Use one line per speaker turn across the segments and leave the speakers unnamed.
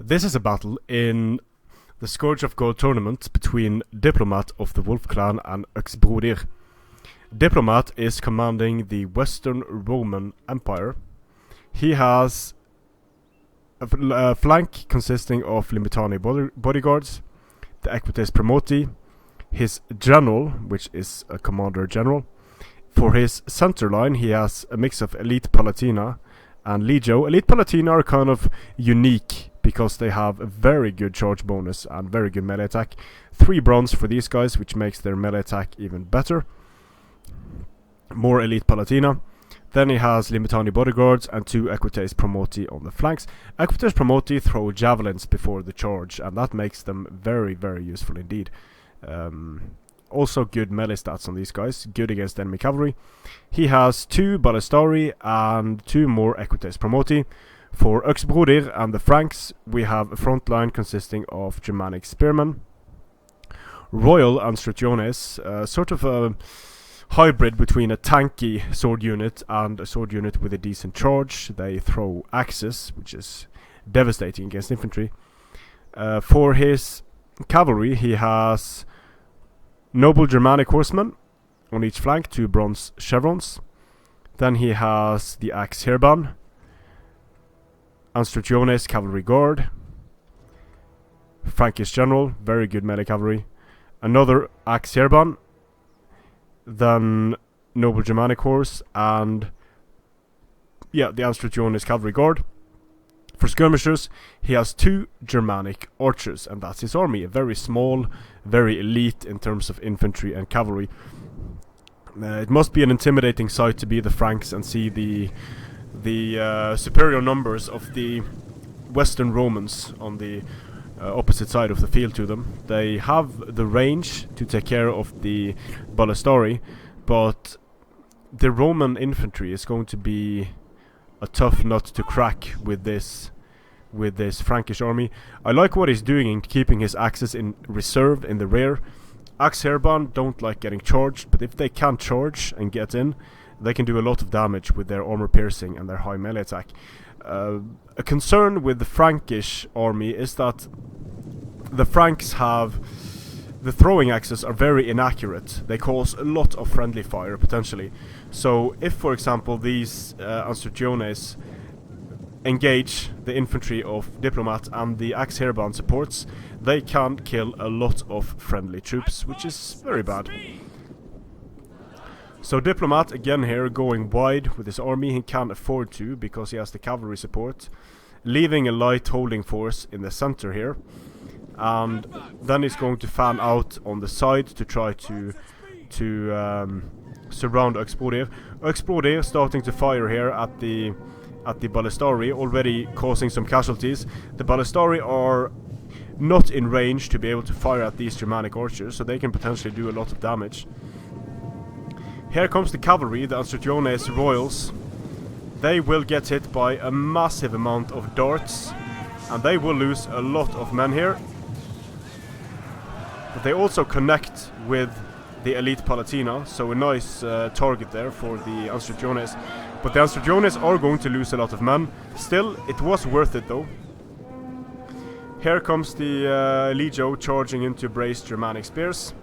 This is a battle in the Scourge of Gold tournament between Diplomatt of the Wolf Clan and Øxbrodir. Diplomatt is commanding the Western Roman Empire. He has a flank consisting of Limitani bodyguards, the Equites Promoti, his general, which is a commander general. For his center line, he has a mix of Elite Palatina and Legio. Elite Palatina are kind of unique because they have a very good charge bonus and very good melee attack. 3 bronze for these guys, which makes their melee attack even better. More Elite Palatina. Then he has Limitani bodyguards and 2 Equites Promoti on the flanks. Equites Promoti throw javelins before the charge, and that makes them very, very useful indeed. Also good melee stats on these guys, good against enemy cavalry. He has 2 Ballistari and 2 more Equites Promoti. For Øxbrodir and the Franks, we have a front line consisting of Germanic spearmen. Royal Anstrutiones, sort of a hybrid between a tanky sword unit and a sword unit with a decent charge. They throw axes, which is devastating against infantry. For his cavalry, he has noble Germanic horsemen on each flank, 2 bronze chevrons. Then he has the Axe Heerban, Anstrutiones cavalry guard, Frankish general, very good melee cavalry, another Axe Heerban, then noble Germanic horse, and the Anstrutiones cavalry guard. For skirmishers, he has 2 Germanic archers, and that's his army. Very small, very elite in terms of infantry and cavalry. It must be an intimidating sight to be the Franks and see the superior numbers of the Western Romans on the opposite side of the field to them. They have the range to take care of the Ballistari, but the Roman infantry is going to be a tough nut to crack with this Frankish army. I like what he's doing in keeping his axes in reserve in the rear. Axe Heerban don't like getting charged, but if they can charge and get in, they can do a lot of damage with their armor piercing and their high melee attack. A concern with the Frankish army is that the Franks have the throwing axes are very inaccurate. They cause a lot of friendly fire potentially. So if, for example, these Anstrutiones engage the infantry of Diplomatt and the Axe Heerban supports, they can kill a lot of friendly troops, which is very bad. So Diplomatt again here going wide with his army. He can't afford to because he has the cavalry support, leaving a light holding force in the center here, and then he's going to fan out on the side to try to surround Øxbrodir. Øxbrodir starting to fire here at the Ballistari, already causing some casualties. The Ballistari are not in range to be able to fire at these Germanic archers, so they can potentially do a lot of damage. Here comes the cavalry, the Anstrutiones Royals. They will get hit by a massive amount of darts, and they will lose a lot of men here. But they also connect with the Elite Palatina, so a nice target there for the Anstrutiones. But the Anstrutiones are going to lose a lot of men. Still, it was worth it though. Here comes the Legio charging into braced Germanic spears.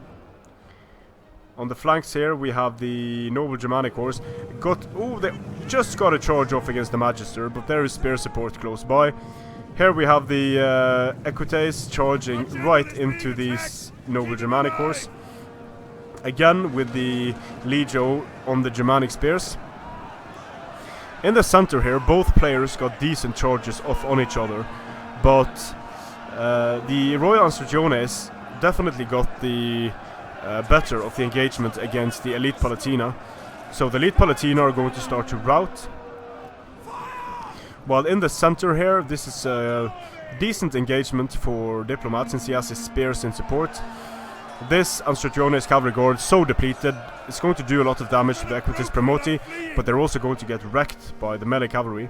On the flanks here we have the noble Germanic horse. They just got a charge off against the Magister, but there is spear support close by. Here we have the Equites charging right into these noble Germanic horse. Again with the Legio on the Germanic spears. In the center here, both players got decent charges off on each other, but the Royal Anstrutiones definitely got the better of the engagement against the Elite Palatina. So the Elite Palatina are going to start to rout. While in the center here, this is a decent engagement for Diplomatt since he has his spears in support. This Anstrutiones cavalry guard, so depleted, it's going to do a lot of damage to the Equites Promoti, but they're also going to get wrecked by the melee cavalry.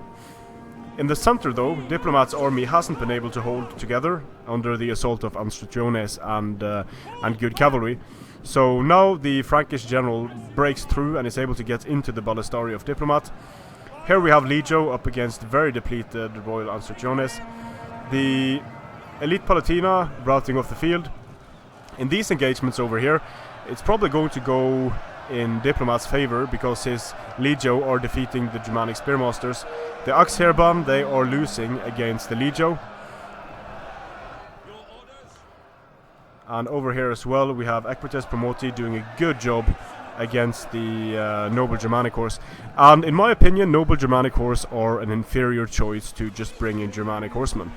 In the center though, Diplomatt's army hasn't been able to hold together under the assault of Anstrutiones and good cavalry. So now the Frankish general breaks through and is able to get into the Ballistari of Diplomatt. Here we have Legio up against very depleted Royal Anstrutiones. The Elite Palatina routing off the field. In these engagements over here, it's probably going to go in Diplomat's favor because his Legio are defeating the Germanic Spearmasters. The Øxbrodir, they are losing against the Legio. And over here as well, we have Equites Promoti doing a good job against the Noble Germanic Horse. And in my opinion, Noble Germanic Horse are an inferior choice to just bring in Germanic Horsemen.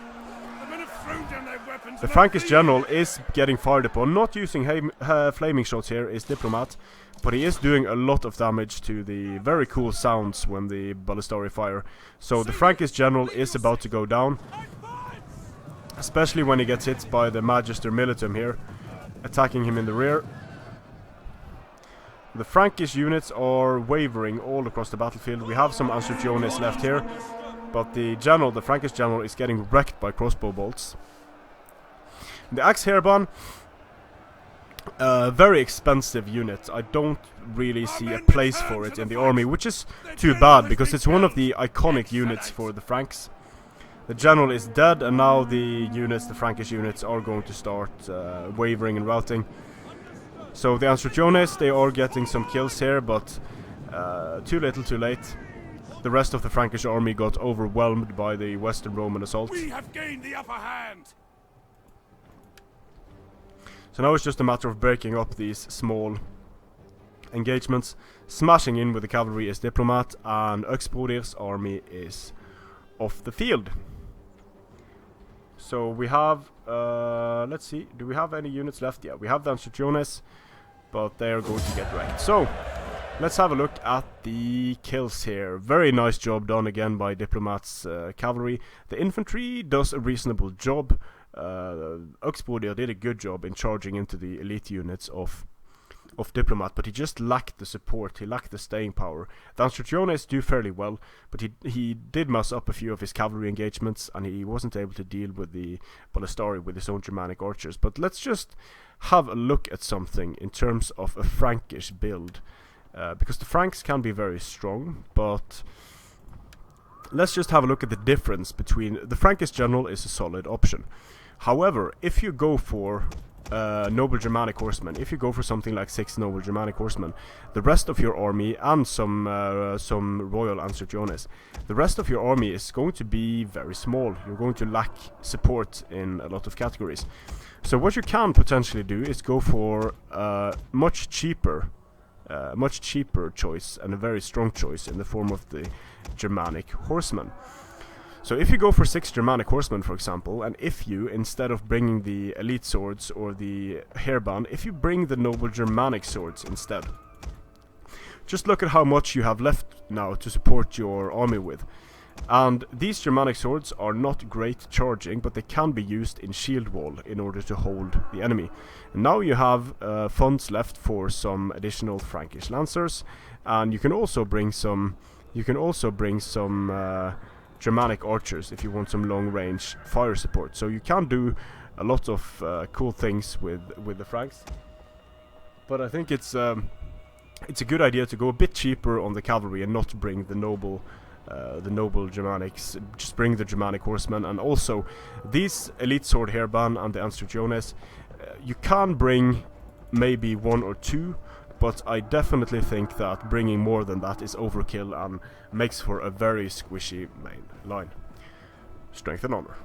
The Frankish general is getting fired upon. Not using flaming shots here is Diplomatt, but he is doing a lot of damage to the very cool sounds when the ballistari fire. So the Frankish general is about to go down, especially when he gets hit by the Magister Militum here, attacking him in the rear. The Frankish units are wavering all across the battlefield. We have some Ansurciones left here, but the Frankish general, is getting wrecked by crossbow bolts. The Øxbrodir, very expensive unit. I don't really see a place for it in the army, which is too bad because it's one of the iconic units for the Franks. The general is dead, and now the Frankish units, are going to start wavering and routing. So the Ansurciones, they are getting some kills here, but too little, too late. The rest of the Frankish army got overwhelmed by the Western Roman assault.
We have gained the upper hand.
So now it's just a matter of breaking up these small engagements. Smashing in with the cavalry is Diplomatt, and Øxbrodir's army is off the field. So we have, let's see, do we have any units left? Yeah, we have the Ansurciones, but they are going to get wrecked. So let's have a look at the kills here. Very nice job done again by Diplomatt's cavalry. The infantry does a reasonable job. Øxbrodir did a good job in charging into the elite units of Diplomatt, but he just lacked the support, he lacked the staying power. The Ansurciones do fairly well, but he did mess up a few of his cavalry engagements, and he wasn't able to deal with the ballistari with his own Germanic archers. But let's just have a look at something in terms of a Frankish build, because the Franks can be very strong, but let's just have a look at the difference between the Frankish general is a solid option. However, if you go for Noble Germanic Horsemen, if you go for something like 6 Noble Germanic Horsemen, the rest of your army, and some Royal Ansurciones, the rest of your army is going to be very small. You're going to lack support in a lot of categories. So what you can potentially do is go for much cheaper choice, and a very strong choice in the form of the Germanic Horsemen. So if you go for 6 Germanic Horsemen, for example, and if you, instead of bringing the elite swords or the hairband, if you bring the Noble Germanic swords instead, just look at how much you have left now to support your army with. And these Germanic swords are not great charging, but they can be used in shield wall in order to hold the enemy. And now you have funds left for some additional Frankish lancers, and you can also bring some Germanic archers if you want some long-range fire support. So you can do a lot of cool things with the Franks. But I think it's a good idea to go a bit cheaper on the cavalry and not bring the noble Germanics. Just bring the Germanic horsemen, and also these elite sword hairband and the Ansurciones. You can bring maybe 1 or 2. But I definitely think that bringing more than that is overkill and makes for a very squishy main line. Strength and honor.